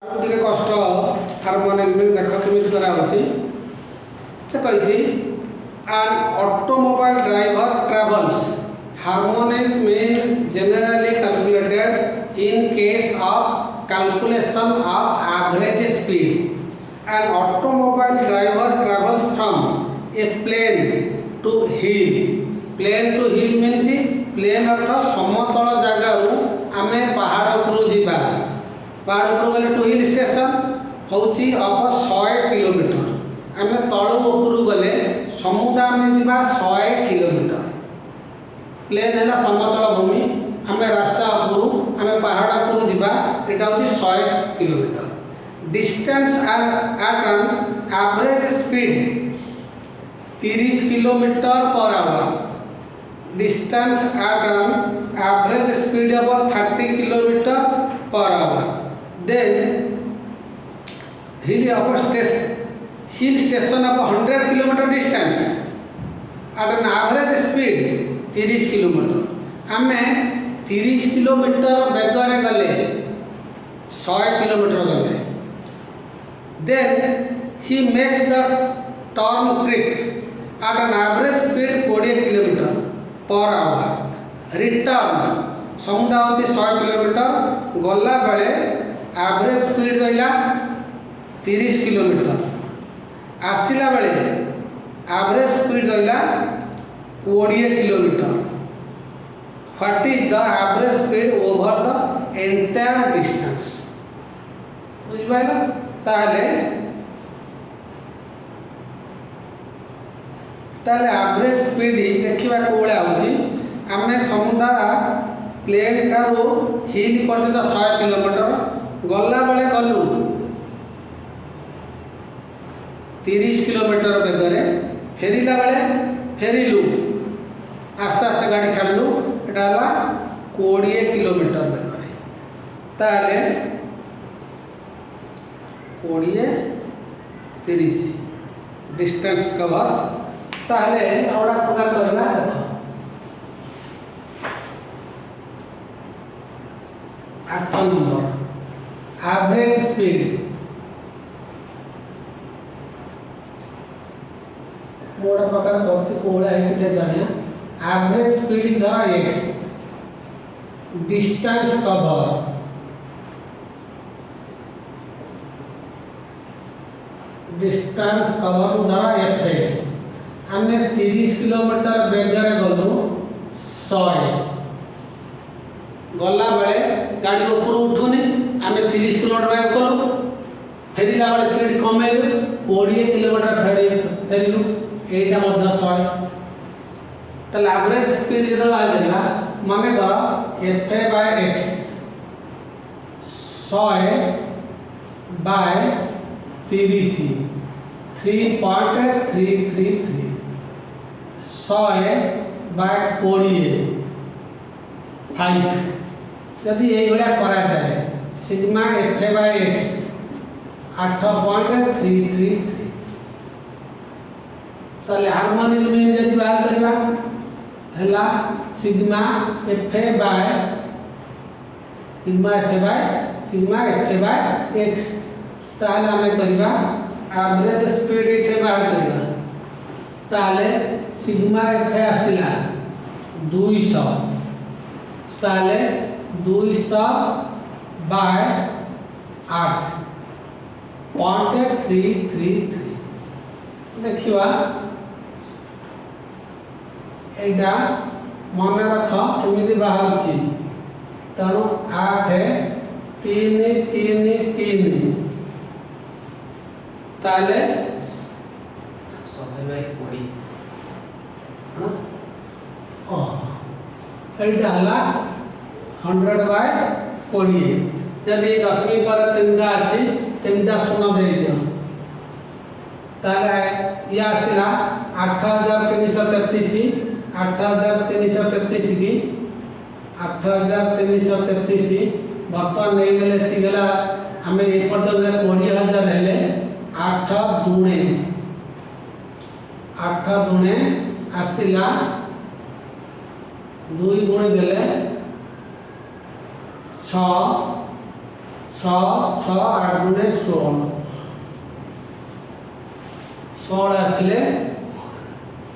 टिके कष्ट हार्मोनिक में देख केमी करा होची से कही an automobile driver travels harmonic mean generally calculated in case of calculation of average speed an automobile driver travels from a plain to hill means plain अर्थ समतल जगारू आमे पहाड़ उपरू जीवा पहाड़ उपरू गले टू हिल स्टेशन होची अब 100 किलोमीटर आमे तळू उपरू गले समुद्र आमे जीवा 100 किलोमीटर प्लेन है समतल भूमि आमे रास्ता उपरू आमे पहाड़ उपरू जीवा एटा होची 100 kilometre distance at an average speed 30 kilometre per hour distance at an average speed of 30 kilometer per hour then hill station of 100 kilometer distance at an average speed 30 kilometer आमे 30 किलोमीटर बेगरे गले 100 किलोमीटर गले then he makes the turn trip at an average speed 40 kilometer per hour return समुद्र होची 100 kilometre गला बेले average speed रहिला 30 kilometre आसिला बेले average speed रहिला 20 kilometre what is the average speed over the entire distance बुझ पाइला ताले एवरेज स्पीड देखा कौड़ा होमें समुद्र प्लेन ठारू हिल पर्यटन 100 किलोमीटर गला बेले गलु 30 किलोमीटर बेगरे फेरिला बेले फेरिलु आस्ते आस्ते गाड़ी छाड़लु एटा 20 किलोमीटर बेगरे ताले 20 30 डिस्टेंस कवर ताले आवड़ा प्रकार करना देखो 8 नंबर एवरेज स्पीड मोड़ा प्रकार करछि कोला है जानिया average speed the x distance cover द्वारा f आमे 30 किलोमीटर बेगरे गलु 100 गला बेले गाड़ी ऊपर उठुनी आमे 30 किलोमीटर बेग कलु फेरिला बेले स्पीड कमेलु 20 किलोमीटर फेरिलु एटा मध्य 100 तले एवरेज स्पीड जदो लागला माने धर fa by x 100 by 30 3.333 100 by 20 5 यदि यही भाया करा जाए सिग्मा fa बाय x 8.333 ताले हार्मोनिक मीन यदि बात करबा हला सिग्मा fa बाय x ताले हमें करबा एवरेज स्पीड इथे बाहर करबा ताले सिग्मा fa आसिला 200 ताले 200 बाय 8.333 देखिवा एटा मन रख केमिति बाहर छी तणु 8 3 3 3 ताले 100 बाय 20 एटा हला 100 बाय 20 यदि 10वीं पर तीनटा अछि तीनटा शून्य दे दियो ताले या आसिला 8333 8333 की 8333 वर्तमान नहीं गले ती गला हमें ए पर्यंत 20000 हेले 8 दुणे आसिला 2 गुणे देले 6 6 8 गुणे 16 16 आसले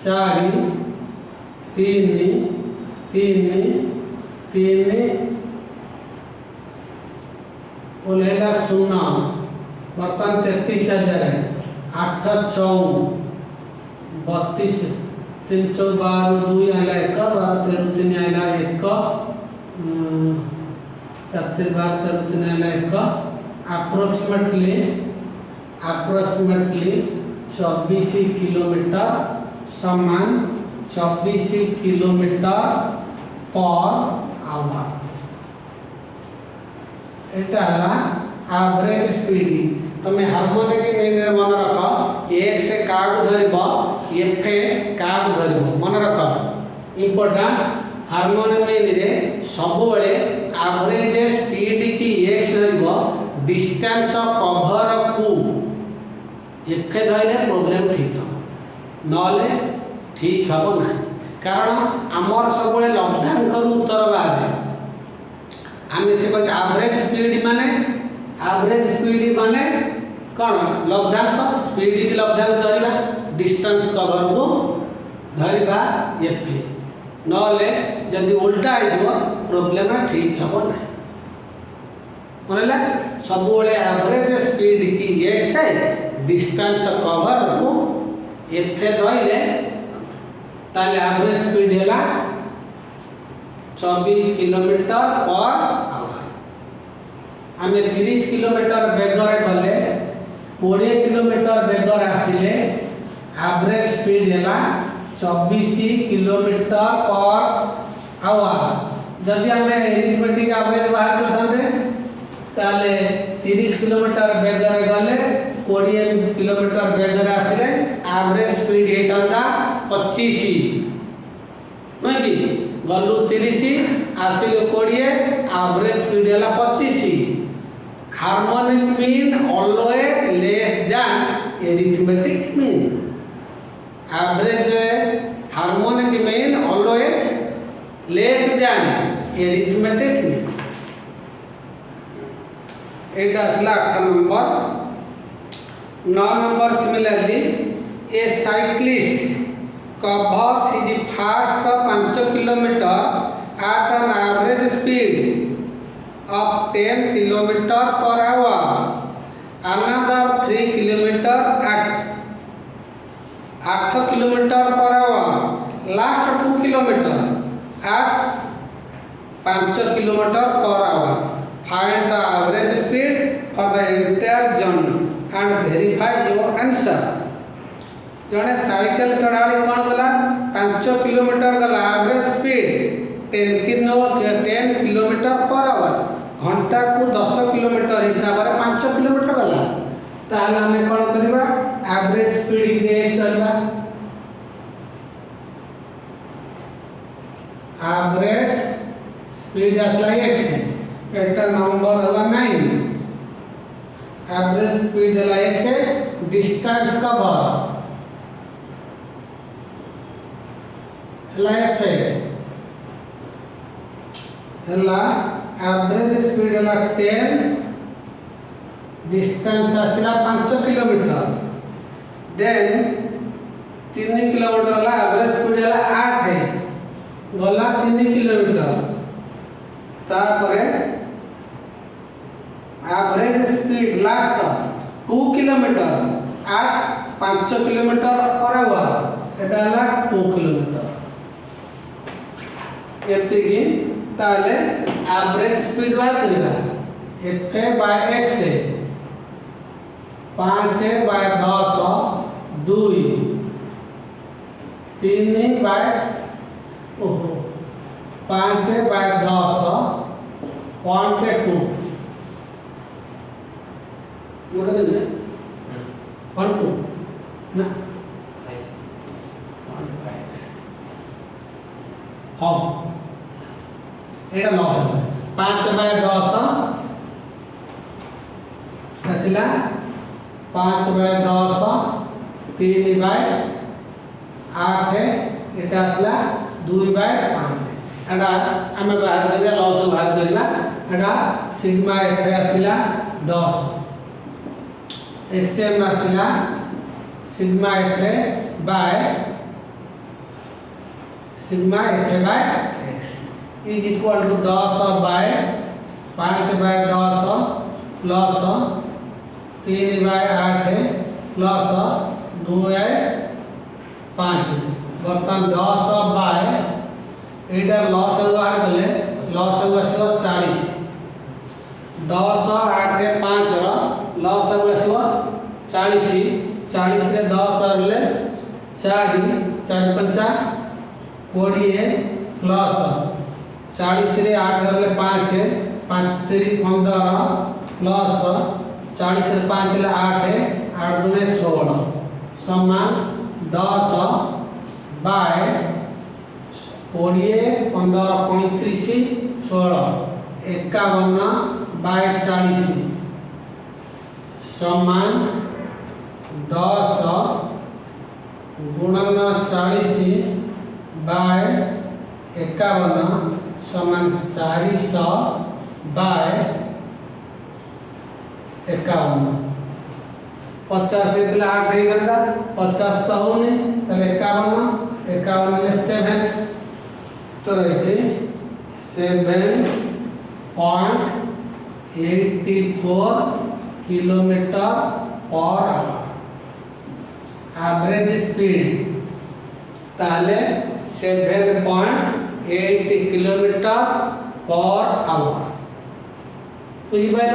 4 3 3 3 ओलेला 0 बर्तन 33,000 8 4 32 3 4 12 2 आइला 1 12 13 3 आइला 1 4 3 12 13 3 आइला 1 अप्रोक्सीमेटली 24 किलोमीटर समान 24 kilometre per our Etah average speed तुम्हें हार्मोनिक मीन मन रख एक से का धरब एफ का धरब मन रख इम्पोर्टाट हार्मोनिक मीन रे सब एवरेज स्पीड की एक्स धरब डिस्टेंस कवर को एफ धरले प्रोब्लेम ठीक हम नले ठीक हम ना कारण आमर सब लब्धांक उत्तर बाहर आम से एवरेज स्पीड माने कौन लब्धांक स्पीड की लब्धांक धरवा डिस्टेंस कवर को धरवा एफ नले जदि उल्टा हो प्रोब्लेम ठीक हम ना मनला सब एवरेज स्पीड की एक्स डिस्टेंस कवर को एफ धरले ताले एवरेज स्पीड है 24 किलोमीटर पर आवर आम 30 किलोमीटर बेगर गले 20 किलोमीटर बेगर आसिले एवरेज स्पीड है 24 किलोमीटर पर आवर जदि आम एरिथमेटिक एवरेज बाहर करते ताले 30 किलोमीटर बेगर गले 20 किलोमीटर बेगर आसिले एवरेज स्पीड होता 25 नहीं कि गलु 30 आसिल 20 एवरेज स्पीड है 25 harmonic mean always less than arithmetic mean average harmonic mean always less than arithmetic mean एटा असला 8 number 9 number similarly A cyclist covers his first 5 kilometer at an average speed of 10 kilometer per hour, another 3 kilometer at 8 kilometer per hour, last 2 kilometer at 5 kilometer per hour. Find the average speed for the entire journey and verify your answer. जड़े cycle चढ़ाड़ी कौन गला 5 kilometre गला average speed 10 kilometre per our घंटा को 10 kilometre हिसाब से 5 kilometre गला ताल आम कौन करवा एवरेज स्पीड की एक्स धरवा एवरेज स्पीड आसला एक्स एटा नंबर हला 9 एवरेज स्पीड हला एक्स डिस्टेंस कवर लाइफ है एवरेज स्पीड है 10 डिस्टेंस आसला 5 किलोमीटर देन 3 किलोमीटर वाला एवरेज स्पीड है 8 है गला 3 किलोमीटर तापरे average speed last 2 kilometre 5 kilometre per our Etah 2 kilometre एतिकी ताले एवरेज स्पीड बाय करबा F by x 5 by 10 2 3 bye 5 by 10 0.2 मोटा दे ना 0.2 ना हाँ एटा लॉस है 5 बाय 10 आसला 5 बाय 10 3 बाय 8 एटा आसला 2 बाय 5 एटा आम बाहर करिया लॉस बाहर करिया एटा सिग्मा एफ आसला 10 एचएम आसला sigma f by x is equal to 10 by 5 by 10 plus 3 by 8 plus 2 by 5 बर्तमान 10 बाय एटा लॉस बाहर गले लॉस आसो 40 10 8 5 लॉस आसो 40 40 रे 10 रे 4 4 5 20 प्लस 40 रे 8 रे 5 5 3 15 प्लस 40 रे 5 रे 8 8 2 16 समान 10 बाय 20 15 35 16 51 बाय 40 समान 10 गुणन 40 बाय 51 समान 400 बाय 51 50 से 8 हो गला 50 तो होने तले 51 ले 7 तो रहे 7.84 kilometre per our average speed ताले 7.8 किलोमीटर पर आवर बुझी पाइल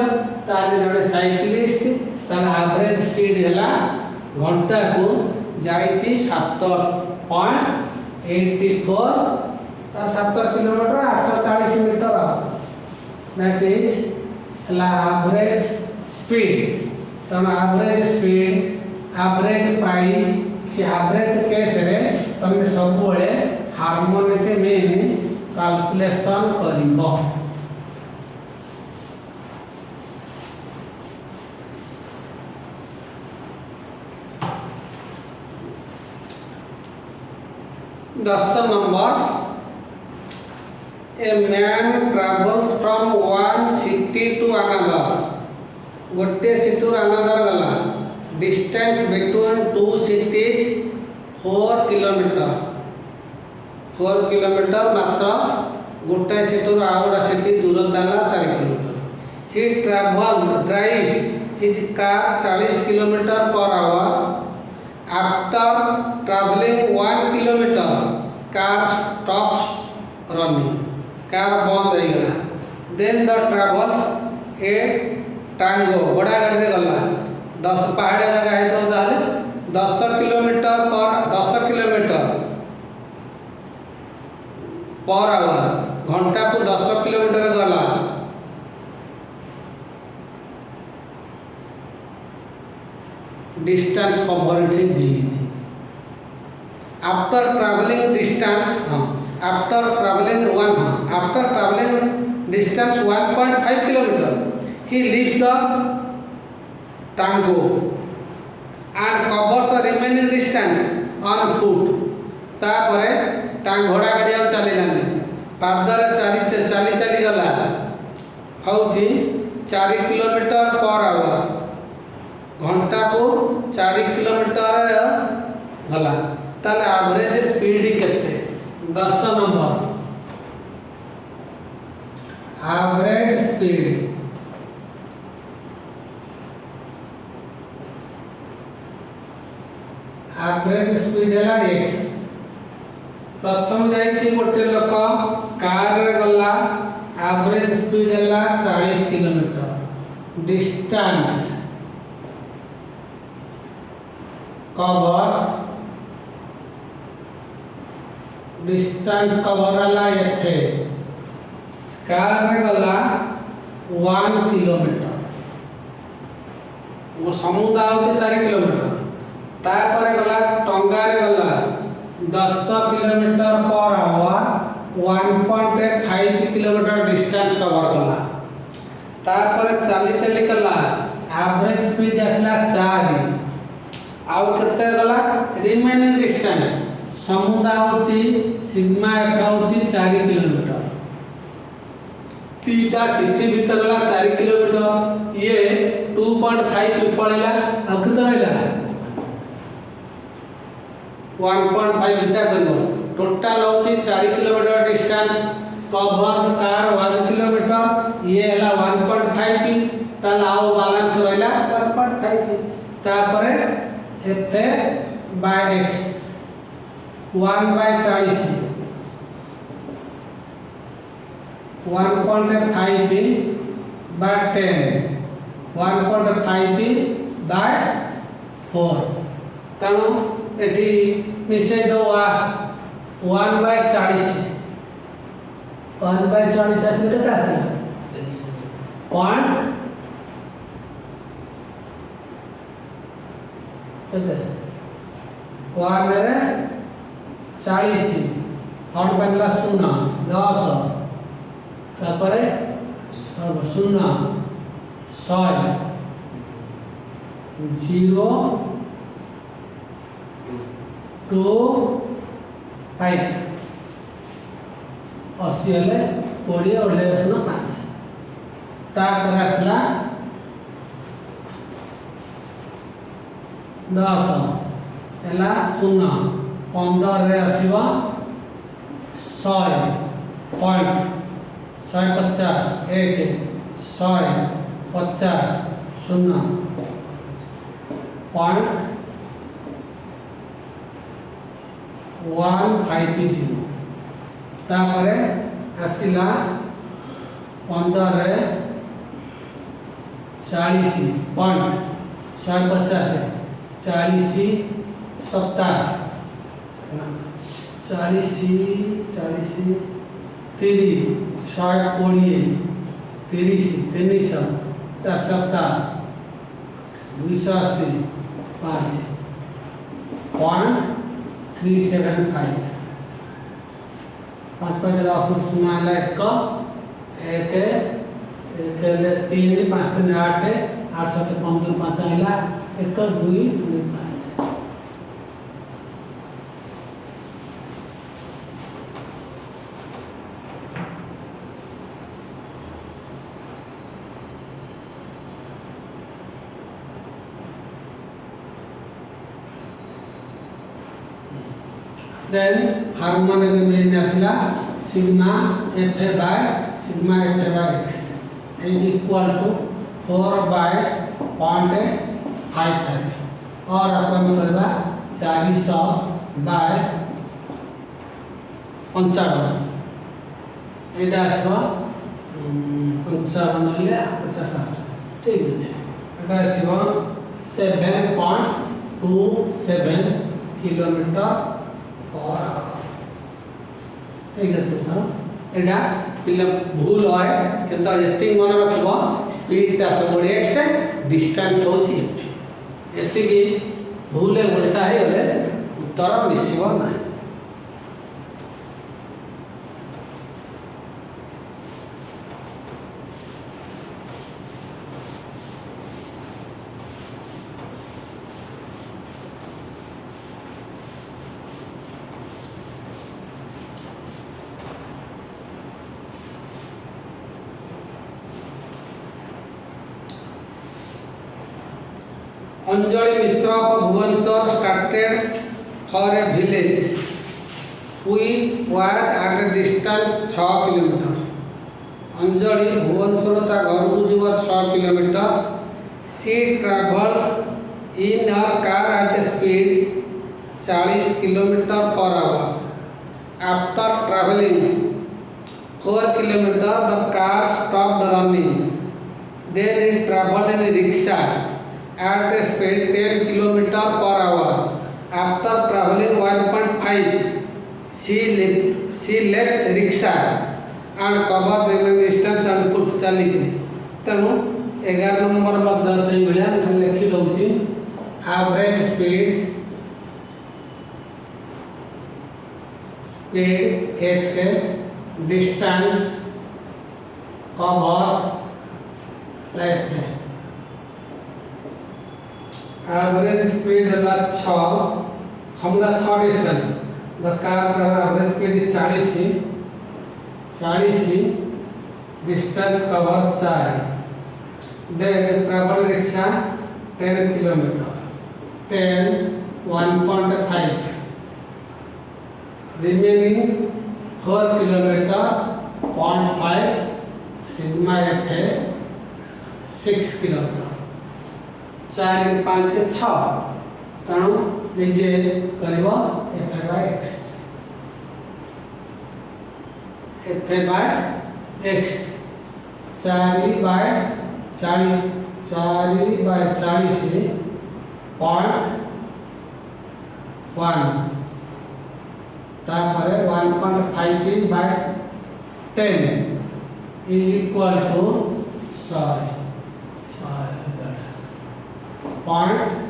ताले जड़े साइक्लिस्ट तार एवरेज स्पीड हैला घंटा को जाइछि 7.84 तार 7 किलोमीटर 840 मीटर दैट इज हैला एवरेज स्पीड तन एवरेज स्पीड एवरेज प्राइस से एवरेज केस रे तमे सब बळे हार्मोनिक मीन कैलकुलेशन करिवो दस number a man travels from one city to another गोटे सिटी अनदर गला distance between two cities 4 kilometre मात्र गोटे सिटी आउटा सिटी दूरता 4 kilometre he drives his car 40 kilometre per hour after travelling 1 kilometre car stops running car बंद हो गला then the travels ए टांगो घोड़ा गाड़ी गला 10 पहाड़ जगह है तो 10 किलोमीटर पर आवर घंटा को 10 किलोमीटर गला distance cover the after travelling distance after travelling distance 1.5 kilometre he leaves the tango and covers the remaining distance on foot तापरे घोड़ा गाड़ी आ चलिलानी पादरे चली गला हउची 4 किलोमीटर पर आवर घंटा को 4 किलोमीटर गला ताले एवरेज स्पीड केते 10 नंबर एवरेज स्पीड है x प्रथम जाइछि गोटे लोक कार रे गला एवरेज स्पीड है 40 किलोमीटर डिस्टेंस कवर है f कार रे गला 1 किलोमीटर वो समुदाय होचे 4 किलोमीटर तापर गला टंगा रे गला 10 kilometre per our 1.5 kilometre distance cover गला तापर चली गला एवरेज स्पीड आसला 4 आउ केते गला रिमेनिंग डिस्टेंस समुदाय होची सिग्मा एफ होची 4 किलोमीटर तीटा सिटी भीतर गला 4 किलोमीटर ये 2.5 पड़ेला अब कितना रहला 1.5 हिसाब करबो टोटल होची 4 किलोमीटर डिस्टेंस कवर तार 1 किलोमीटर ये हला 1.5 तल आओ बैलेंस रहला 1.5 तापरे f bye x 1/40 1.5 by 10 1.5 by 4 तेणु एठी मिसे दो 1/40 1/40 आसे केते आसे पॉइंट केते 1 रे 40 हट बनला 0 10 तापरे 0 100 0 2 5 80 हेले 20 और 5 तापर आसला 10 हेला 0 15 रे आसीबा 100 पॉइंट 150 1 150 0 पॉइंट 150 तापरे आसिला 15 रे 40 पॉइंट 150 40 70 40 40 30 120 30 300 470 280 5 पॉइंट 375 5 5 10 सुना है एक एक ले 3 5 3 8 8 7 15 5 आइला 1 2 5 then harmonic mean asla sigma f by sigma f by x is equal to 4 by 0.55 और अपन करबा 400 by 55 एटा आसो 55 ले 50 ठीक है एटा आसो 7.27 किलोमीटर ठीक है सर एटा पिला भूल होय केता एति मन रखबो स्पीड ता सब x डिस्टेंस होची एति की भूल उल्टा है होले उत्तर मिसिबो ना अंजलि मिश्र of Bhubaneswar started for a village which was at a distance 6 kilometre Anjali Bhubaneswar ता घर को जीव 6 kilometre she traveled in her car at a speed 40 kilometer per hour after traveling 4 kilometer the car stopped running then it traveled in a rickshaw at a speed 10 km per hour. After traveling 1.5, she left rickshaw and covered remaining distance and foot चली गई. तेणु 11 number मध्य सही भलिया लिखि दउछि average speed x distance cover left average speed है 6 क्षमता 6 distance the car average speed 40 40 distance cover 4, then travel rickshaw 10 kilometer, 1.5, remaining 4 kilometer 0.5 sigma fa 6 kilometer, 4 5 के 6 तेणु निजे कर एफ बाय एक्स 4 बाय 40 से 0.1 तापर 1.5 by 10 is equal to 0.50 by 4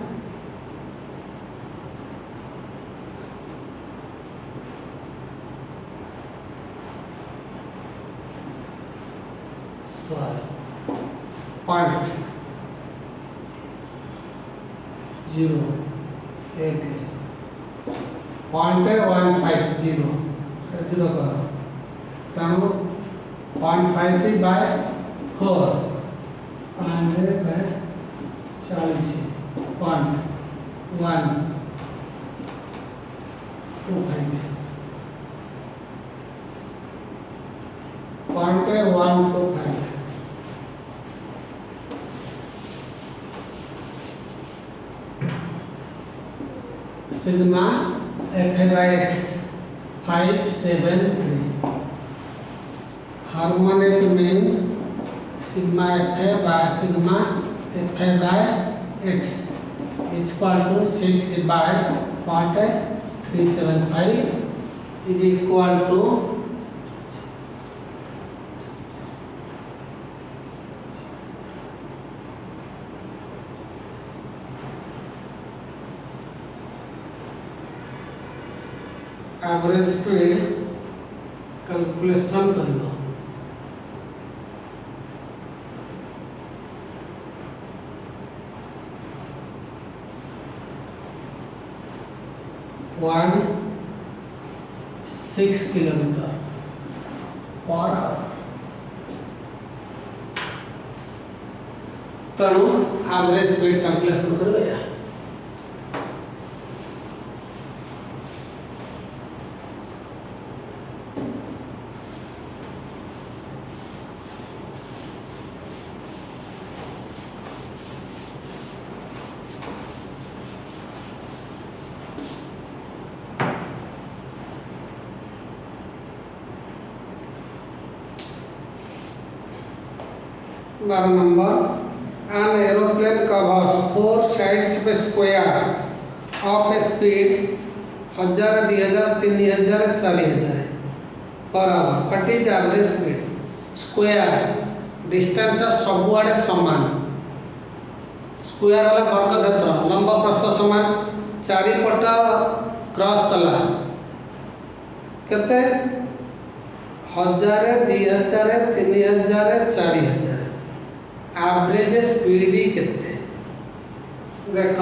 500 by 40 0.125 0.125 sigma f by x 573 harmonic mean sigma f by sigma f by x equal to 6 by 0.375 is equal to average speed calculation कर 6 kilometre per our तेणु average speed calculation कर बारह number an aeroplane covers 4 sides of a square of a speed 1000 2000 3000 4000 per hour what is average speed square distance सब आड़े समान square वाला वर्गक्षेत्र लंब प्रस्थ समान चारिपट क्रॉस कला केते 1000 2000 3000 4000 एवरेज स्पीड केते देख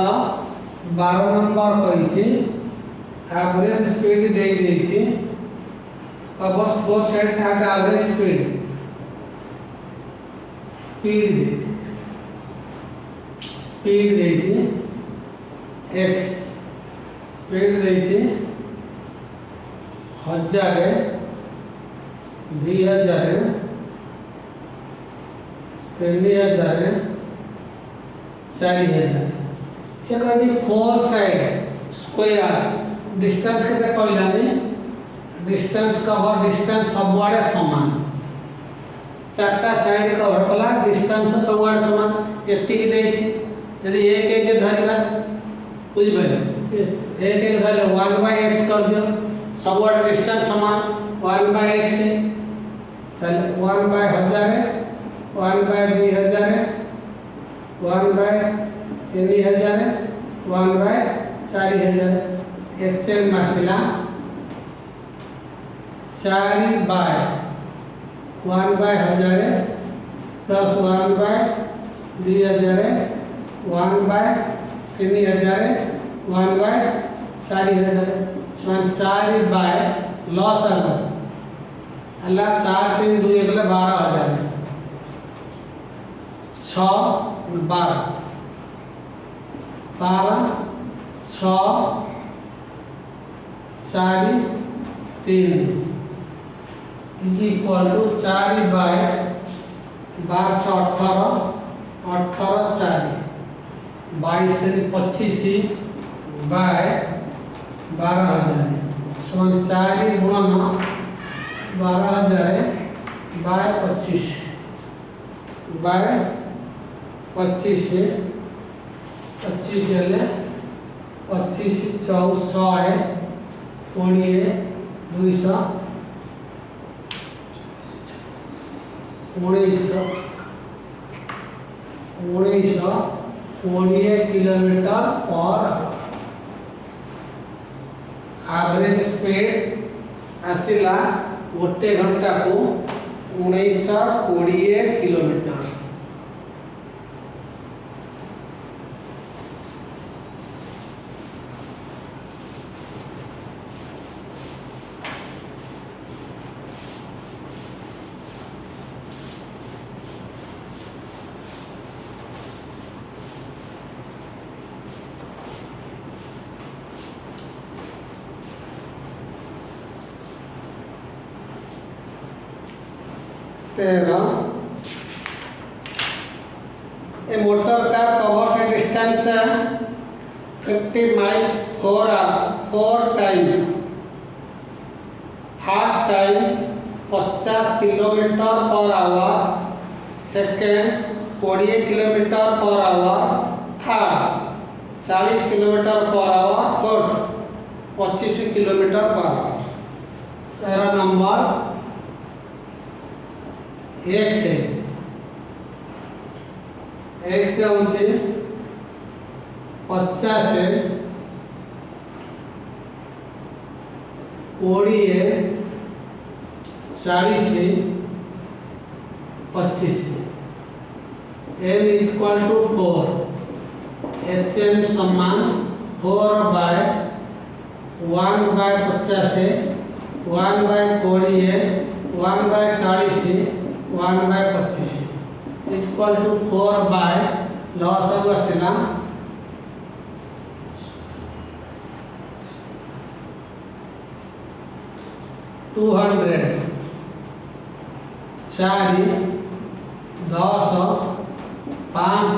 12 नंबर कही एवरेज स्पीड दे देछि covers four sides have average speed देछि x स्पीड देछि 1000 2000 3000 4000 से कही फोर साइड स्क्वायर डिस्टेंस के कहलानी डिस्टेंस कवर डिस्टेंस सब आड़े समान चार्टा साइड कवर कला डिस्टेंस सब आड़े समान एति देछि यदि एक एक धरिबा बुझ पाइले एक एक धरले 1/x कर दियो सब आड़े डिस्टेंस समान 1/x ताले 1/1000 1/2000 1/3000 1/4000 एचएम मासिला 4/1/1000 प्लस 1/2000 1/3000 1/4000 4 बाय लॉस अल्लाह 4 3 2 1 12000 12 12 6 4 3 is equal to 4 by 12 6 18 18 4 22 3 25 by 12,000 समान 4 गुणन 12,000 बाय 25 बाय 25 25 हेले 25 400 20 200 1920 किलोमीटर पर एवरेज स्पीड आसिला गोटे घंटा को 1920 kilometre. A motor car covers a distance 50 miles 4 times. First time 50 kilometre per our, second 20 kilometre per our, third 40 kilometre per our, fourth 25 kilometre per our. सारा number एक से होचे 50 से 20 40 से 25 n is equal to 4 hm समान 4 bye 1 bye 50 से 1 bye 20 1 bye 40 से 1 by 25 equal to 4 by loss of आसला 200 4 10 5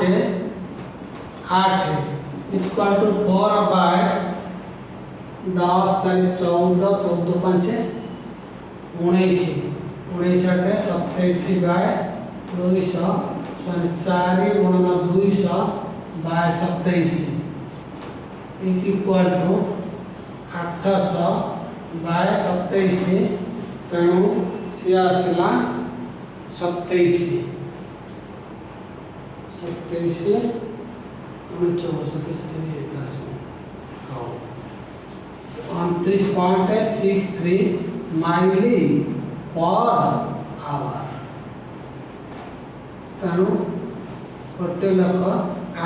8 इक्वल टू 4 बाय 10 4 14 14 5 19 19 27 बाय 200 4 गुणन 200 by 27 is equal to 800 by 27 तेणु सी आसला 27 29.63 माइल पर आवर। तेणु गोटे लोक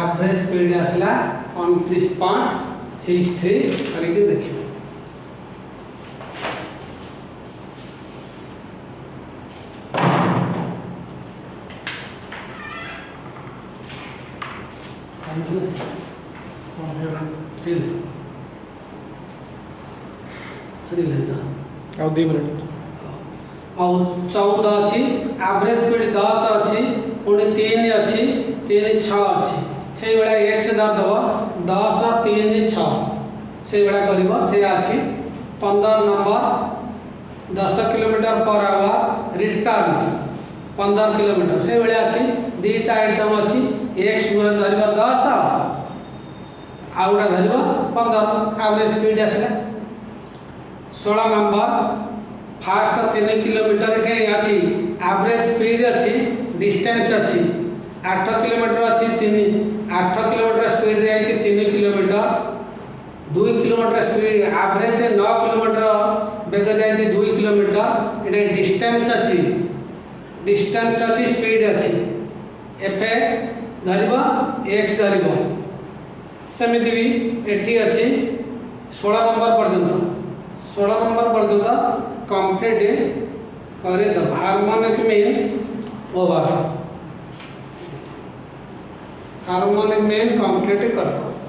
एवरेज स्पीड आसला 29.63 करके देखिए। ଆଉ 2 मिनट ଆଉ 14 अच्छी एवरेज स्पीड 10 अच्छी पुणी 3 अच्छी 3 6 अच्छी से भाया एक्स दब 10 3 6 से भाया कर अच्छी 15 number 10 kilometre per our returns 15 kilometre से भाया अच्छी दीटा आइटम अच्छी एक्स गुण धर 10 आउटा धर 15 एवरेज स्पीड आसला। 16 नंबर फास्ट 3 किलोमीटर ये अच्छी एवरेज स्पीड अच्छी डिस्टेंस अच्छी 8 किलोमीटर अच्छी 8 किलोमीटर स्पीड जाइए 3 kilometre 2 kilometre speed average 9 kilometre बेग जाइए 2 किलोमीटर ये डिस्टेंस अच्छी स्पीड अच्छी एफ धर एक्स धर सेमती भी एटी अच्छी 16 नंबर पर्यंत कंप्लीट कर harmonic mean over harmonic mean complete कर दो।